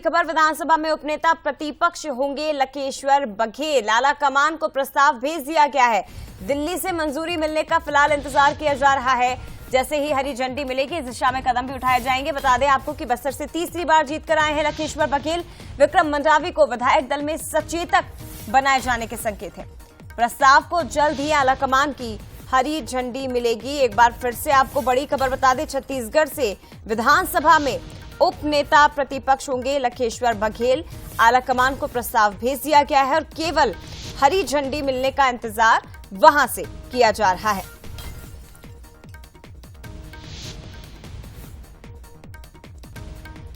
खबर, विधानसभा में उपनेता प्रतिपक्ष होंगे लखेश्वर बघेल। आलाकमान को प्रस्ताव भेज दिया गया है। दिल्ली से मंजूरी मिलने का फिलहाल इंतजार किया जा रहा है। जैसे ही हरी झंडी मिलेगी इस दिशा में कदम भी उठाए जाएंगे। बता दें आपको कि बस्तर से तीसरी बार जीत कर आए हैं लखेश्वर बघेल। विक्रम मंडावी को विधायक दल में सचेतक बनाए जाने के संकेत हैं। प्रस्ताव को जल्द ही आलाकमान की हरी झंडी मिलेगी। एक बार फिर से आपको बड़ी खबर बता दें, छत्तीसगढ़ से विधानसभा में उप नेता प्रतिपक्ष होंगे लखेश्वर बघेल। आलाकमान को प्रस्ताव भेज दिया गया है और केवल हरी झंडी मिलने का इंतजार वहां से किया जा रहा है।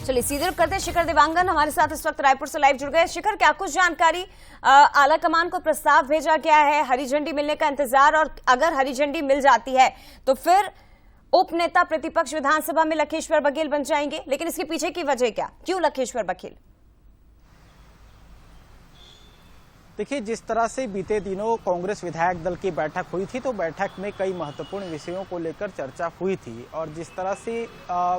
चलिए सीधे रुख करते हैं। शिखर देवांगन हमारे साथ इस वक्त रायपुर से लाइव जुड़ गए। शिखर, क्या कुछ जानकारी? आलाकमान को प्रस्ताव भेजा गया है, हरी झंडी मिलने का इंतजार, और अगर हरी झंडी मिल जाती है तो फिर उप नेता प्रतिपक्ष विधानसभा में लखेश्वर बघेल बन जाएंगे। लेकिन इसके पीछे की वजह क्या, क्यों लखेश्वर बघेल? देखिए, जिस तरह से बीते दिनों कांग्रेस विधायक दल की बैठक हुई थी तो बैठक में कई महत्वपूर्ण विषयों को लेकर चर्चा हुई थी और जिस तरह से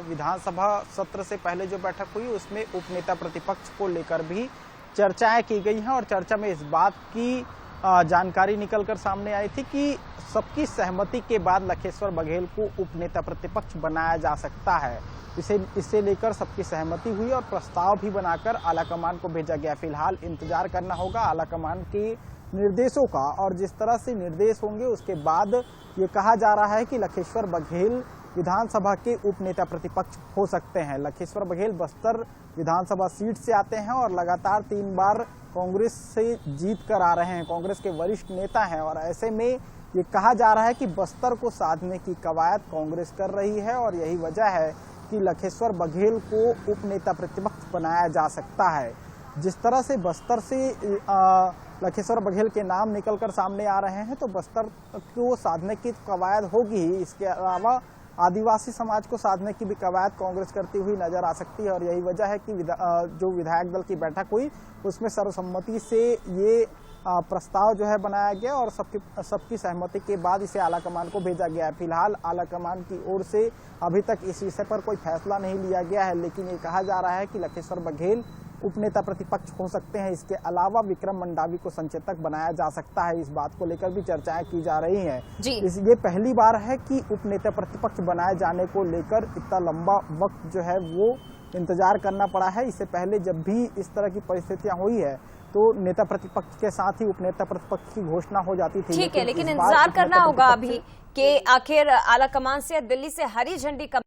विधानसभा सत्र से पहले जो बैठक हुई उसमें उपनेता प्रतिपक्ष को लेकर भी चर्चाएं की गई हैं और चर्चा में इस बात की जानकारी निकलकर सामने आई थी कि सबकी सहमति के बाद लखेश्वर बघेल को उपनेता प्रतिपक्ष बनाया जा सकता है। इसे लेकर सबकी सहमति हुई और प्रस्ताव भी बनाकर आलाकमान को भेजा गया। फिलहाल इंतजार करना होगा आलाकमान के निर्देशों का और जिस तरह से निर्देश होंगे उसके बाद ये कहा जा रहा है कि लखेश्वर बघेल विधानसभा के उपनेता प्रतिपक्ष हो सकते हैं। लखेश्वर बघेल बस्तर विधानसभा सीट से आते हैं और लगातार 3 बार कांग्रेस से जीत कर आ रहे हैं। कांग्रेस के वरिष्ठ नेता हैं और ऐसे में ये कहा जा रहा है कि बस्तर को साधने की कवायद कांग्रेस कर रही है और यही वजह है कि लखेश्वर बघेल को उपनेता प्रतिपक्ष बनाया जा सकता है। जिस तरह से बस्तर से लखेश्वर बघेल के नाम निकलकर सामने आ रहे हैं तो बस्तर को साधने की कवायद होगी ही। इसके अलावा आदिवासी समाज को साधने की भी कवायद कांग्रेस करती हुई नजर आ सकती है और यही वजह है कि जो विधायक दल की बैठक हुई उसमें सर्वसम्मति से ये प्रस्ताव जो है बनाया गया और सबकी सहमति के बाद इसे आलाकमान को भेजा गया है। फिलहाल आलाकमान की ओर से अभी तक इस विषय पर कोई फैसला नहीं लिया गया है, लेकिन ये कहा जा रहा है कि लखेश्वर बघेल उपनेता प्रतिपक्ष हो सकते हैं। इसके अलावा विक्रम मंडावी को संचेतक बनाया जा सकता है। इस बात को लेकर भी चर्चाएं की जा रही हैं। ये पहली बार है कि उपनेता प्रतिपक्ष बनाए जाने को लेकर इतना लंबा वक्त जो है वो इंतजार करना पड़ा है। इससे पहले जब भी इस तरह की परिस्थितियां हुई है तो नेता प्रतिपक्ष के साथ ही उपनेता प्रतिपक्ष की घोषणा हो जाती थी। ठीक है, लेकिन इंतजार करना होगा अभी कि आखिर आलाकमान से दिल्ली से हरी झंडी कब